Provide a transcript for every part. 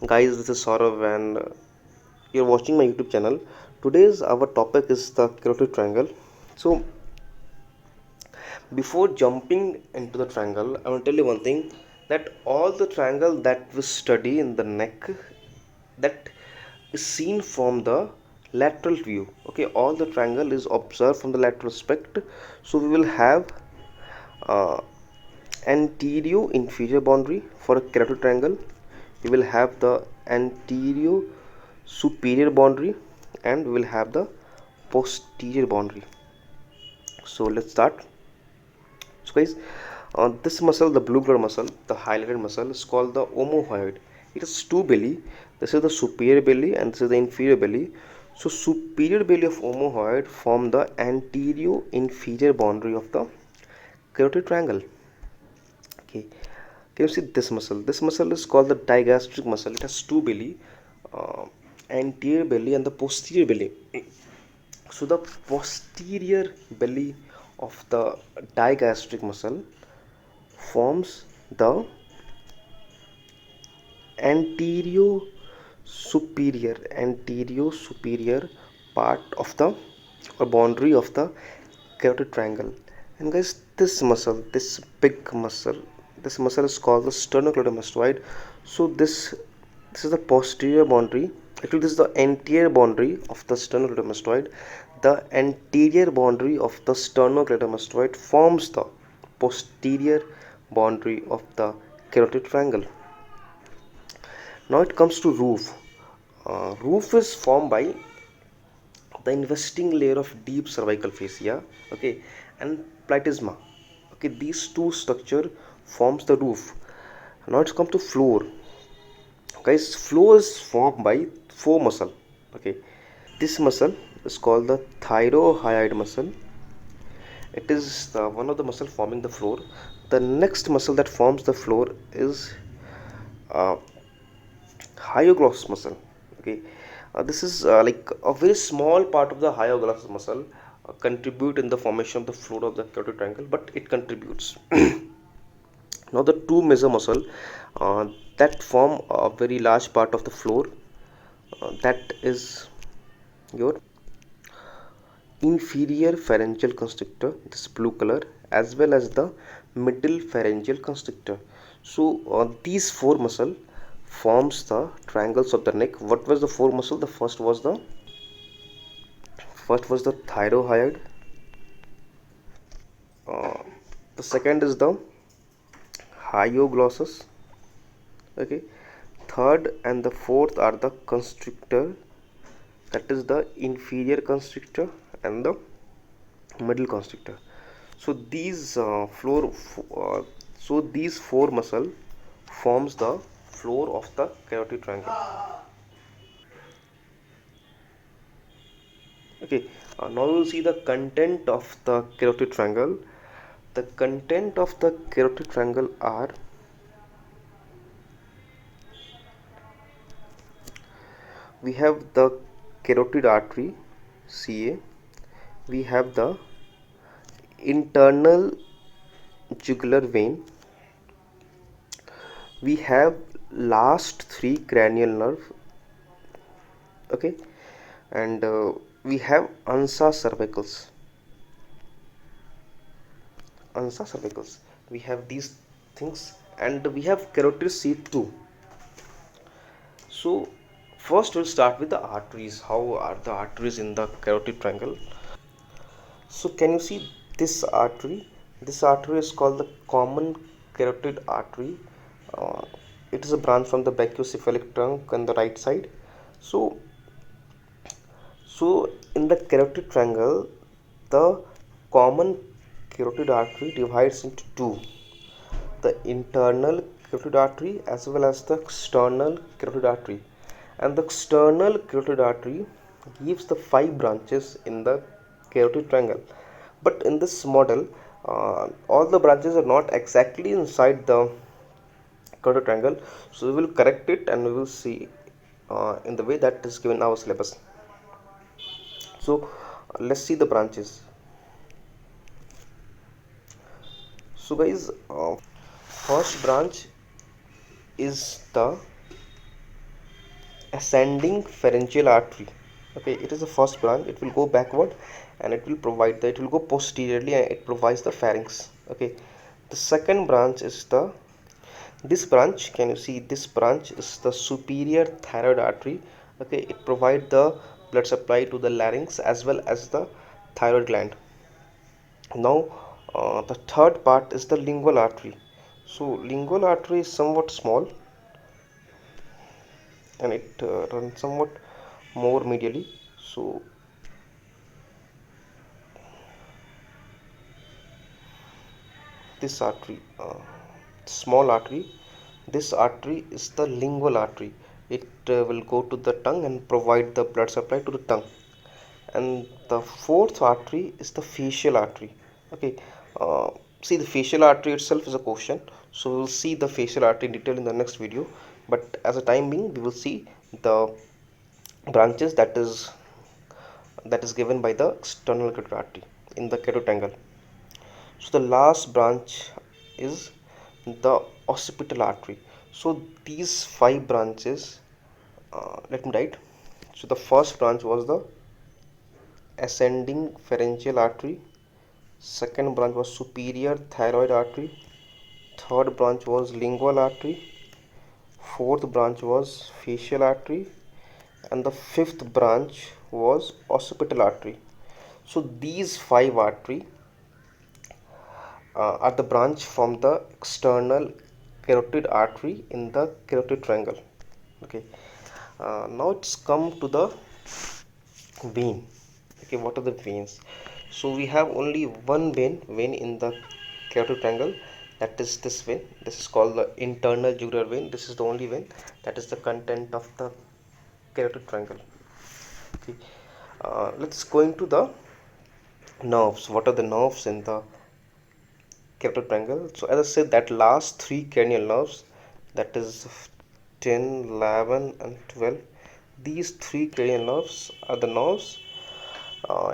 Guys, this is Saurav and you're watching my YouTube channel. Today's our topic is the carotid triangle. So, before jumping into the triangle, I want to tell you one thing that all the triangle that we study in the neck that is seen from the lateral view. Okay, all the triangle is observed from the lateral aspect. So, we will have uh, anterior inferior boundary for a carotid triangle. We will have the anterior superior boundary and we will have the posterior boundary. So let's start. So guys, this muscle, the blue color muscle, the highlighted muscle, is called the omohyoid. It has two belly. This is the superior belly and this is the inferior belly. So superior belly of omohyoid form the anterior inferior boundary of the carotid triangle. Okay, can you see this muscle? This muscle is called the digastric muscle. It has two belly, uh, anterior belly and the posterior belly. So the posterior belly of the digastric muscle forms the anterior superior part of the or boundary of the carotid triangle. And guys, this muscle is called the sternocleidomastoid. So this is the posterior boundary. Actually, this is the anterior boundary of the sternocleidomastoid. The anterior boundary of the sternocleidomastoid forms the posterior boundary of the carotid triangle. Now it comes to roof. Roof is formed by the investing layer of deep cervical fascia, okay, and platysma. Okay, these two structure forms the roof. Now it's come to floor. Guys, floor is formed by four muscle. Okay, this muscle is called the thyrohyoid muscle. It is the one of the muscle forming the floor. The next muscle that forms the floor is uh, hyoglossus muscle. Okay, this is like a very small part of the hyoglossus muscle contribute in the formation of the floor of the carotid triangle, but it contributes. Now the two major muscle uh, that form a very large part of the floor, that is your inferior pharyngeal constrictor, this blue color, as well as the middle pharyngeal constrictor. So these four muscle forms the triangles of the neck. What was the four muscle? The first was the thyroid. uh, the second is the hyoglossus. Okay, third and the fourth are the constrictor, that is the inferior constrictor and the middle constrictor. So these four muscle forms the floor of the carotid triangle. Okay, now we will see the content of the carotid triangle. The content of the carotid triangle are: we have the carotid artery CA, we have the internal jugular vein, we have last three cranial nerve, okay, and we have ansa cervicals. We have these things, and we have carotid C2. So first we'll start with the arteries. How are the arteries in the carotid triangle? So can you see this artery? This artery is called the common carotid artery. uh, it is a branch from the brachiocephalic trunk on the right side. So so in the carotid triangle, the common carotid artery divides into two: the internal carotid artery as well as the external carotid artery. And the external carotid artery gives the five branches in the carotid triangle. But in this model, all the branches are not exactly inside the carotid triangle. So we will correct it and we will see in the way that is given our syllabus. So let's see the branches. So guys, first branch is the ascending pharyngeal artery. Okay, it is the first branch. It will go backward and it will provide the, it will go posteriorly and it provides the pharynx. Okay, the second branch is the, this branch, can you see, this branch is the superior thyroid artery. Okay, it provides the blood supply to the larynx as well as the thyroid gland. Now the third part is the lingual artery. So lingual artery is somewhat small and it runs somewhat more medially. So this artery, small artery, this artery is the lingual artery. It will go to the tongue and provide the blood supply to the tongue. And the fourth artery is the facial artery. Okay, uh, see, the facial artery itself is a question, so we'll see the facial artery in detail in the next video, but as a time being we will see the branches that is given by the sternal carotid artery in the carotid triangle. So the last branch is the occipital artery. So these five branches, let me write. So the first branch was the ascending pharyngeal artery, second branch was superior thyroid artery, third branch was lingual artery, fourth branch was facial artery, and the fifth branch was occipital artery. So these five artery are the branch from the external carotid artery in the carotid triangle. Okay, now it's come to the vein. Okay, what are the veins? So we have only one vein in the carotid triangle, that is this vein. This is called the internal jugular vein. This is the only vein that is the content of the carotid triangle. Okay, let's go into the nerves. What are the nerves in the carotid triangle? So as I said, that last three cranial nerves, that is 10, 11 and 12, these three cranial nerves are the nerves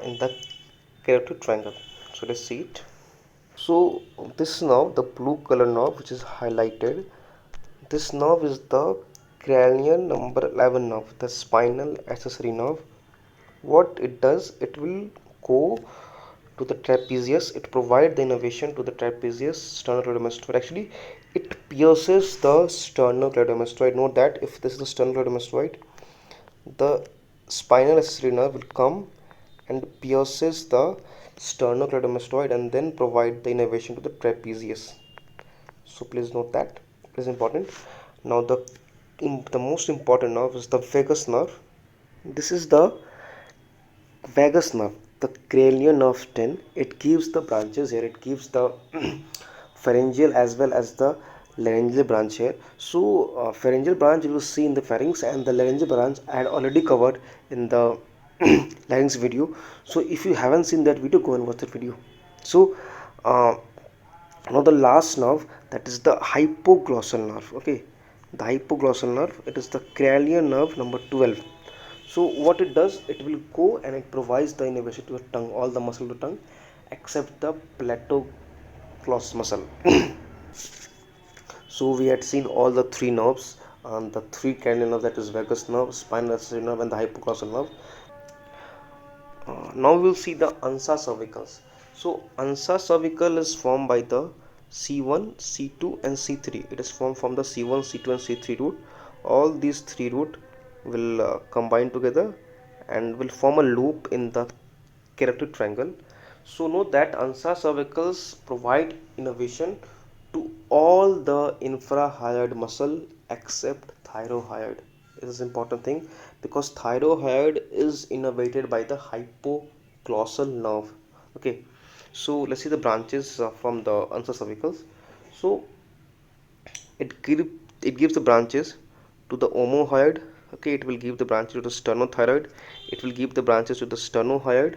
in the carotid triangle. So let's see it. So this nerve, the blue color nerve which is highlighted, this nerve is the cranial number 11 nerve, the spinal accessory nerve. What it does, it will go to the trapezius. It provides the innervation to the trapezius sternocleidomastoid. Actually it pierces the sternocleidomastoid. Note that if this is the sternocleidomastoid, the spinal accessory nerve will come and pierces the sternocleidomastoid and then provide the innervation to the trapezius. So please note that, it is important. Now the most important nerve is the vagus nerve. This is the vagus nerve, the cranial nerve 10. It gives the branches here. It gives the pharyngeal as well as the laryngeal branch here. So pharyngeal branch you will see in the pharynx, and the laryngeal branch I had already covered in the larynx video. So if you haven't seen that video, go and watch that video. So uh, now the last nerve, that is the hypoglossal nerve. Okay, the hypoglossal nerve, it is the cranial nerve number 12. So what it does, it will go and it provides the innervation to the tongue, all the muscle of the tongue except the plateau-gloss muscle. So we had seen all the three nerves, the three cranial nerve, that is vagus nerve, spinal accessory nerve and the hypoglossal nerve. Now we will see the ansa cervicals. So ansa cervical is formed by the C1, C2 and C3. It is formed from the C1, C2 and C3 root. All these three root will combine together and will form a loop in the carotid triangle. So note that ansa cervicals provide innervation to all the infrahyoid muscle except thyrohyoid. This is important thing because thyrohyoid is innervated by the hypoglossal nerve. Okay, so let's see the branches from the ansa cervicals. So it gives the branches to the omohyoid. Okay, it will give the branches to the sternothyroid. It will give the branches to the sternohyoid.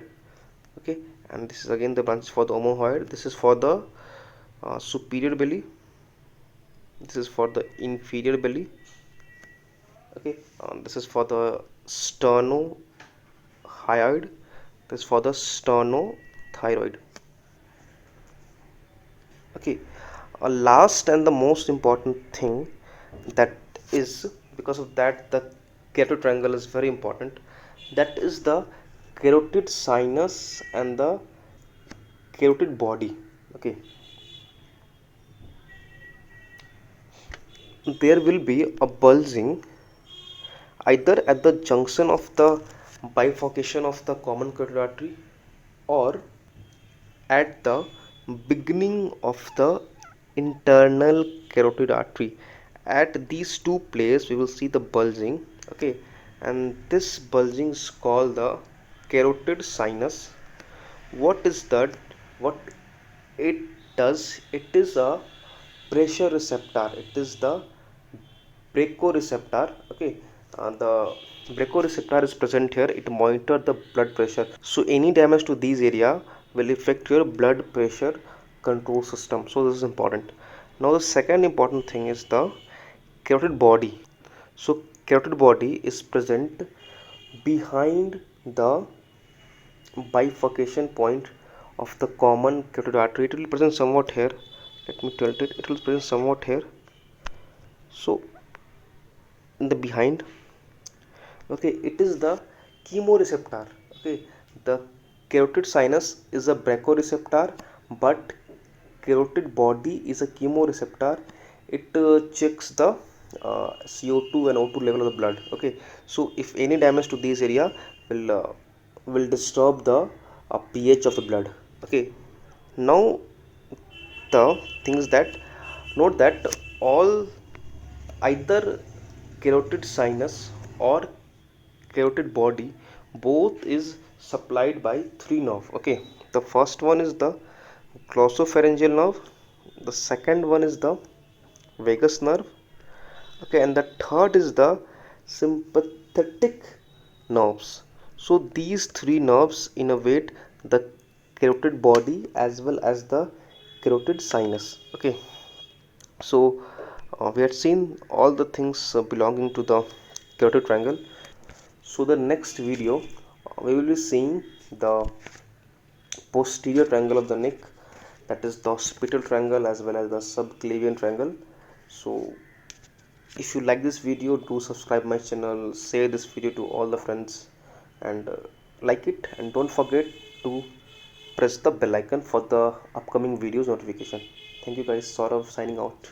Okay, and this is again the branches for the omohyoid. This is for the superior belly. This is for the inferior belly. Okay, this is for the sternohyoid. This is for the sternothyroid. Okay, last and the most important thing, that is because of that the carotid triangle is very important. That is the carotid sinus and the carotid body. Okay, there will be a bulging either at the junction of the bifurcation of the common carotid artery or at the beginning of the internal carotid artery. At these two places we will see the bulging. Okay, and this bulging is called the carotid sinus. What is that? What it does, it is a pressure receptor, it is the brachoreceptor. Okay, the brachoreceptor is present here, it monitor the blood pressure. So any damage to these area will affect your blood pressure control system, so this is important. Now the second important thing is the carotid body. So carotid body is present behind the bifurcation point of the common carotid artery. It will present somewhat here. Let me tilt it. It will present somewhat here. So in the behind, okay, it is the chemoreceptor. Okay, the carotid sinus is a brachoreceptor, but carotid body is a chemoreceptor. It checks the CO2 and O2 level of the blood. Okay, so if any damage to this area will disturb the pH of the blood. Okay, now the things that note that all either carotid sinus or carotid body both is supplied by three nerve. Okay, the first one is the glossopharyngeal nerve, the second one is the vagus nerve, okay, and the third is the sympathetic nerves. So these three nerves innervate the carotid body as well as the carotid sinus. Okay, so we had seen all the things belonging to the carotid triangle. So the next video we will be seeing the posterior triangle of the neck, that is the occipital triangle as well as the subclavian triangle. So if you like this video, do subscribe my channel, share this video to all the friends, and like it, and don't forget to press the bell icon for the upcoming videos notification. Thank you guys. Saurav signing out.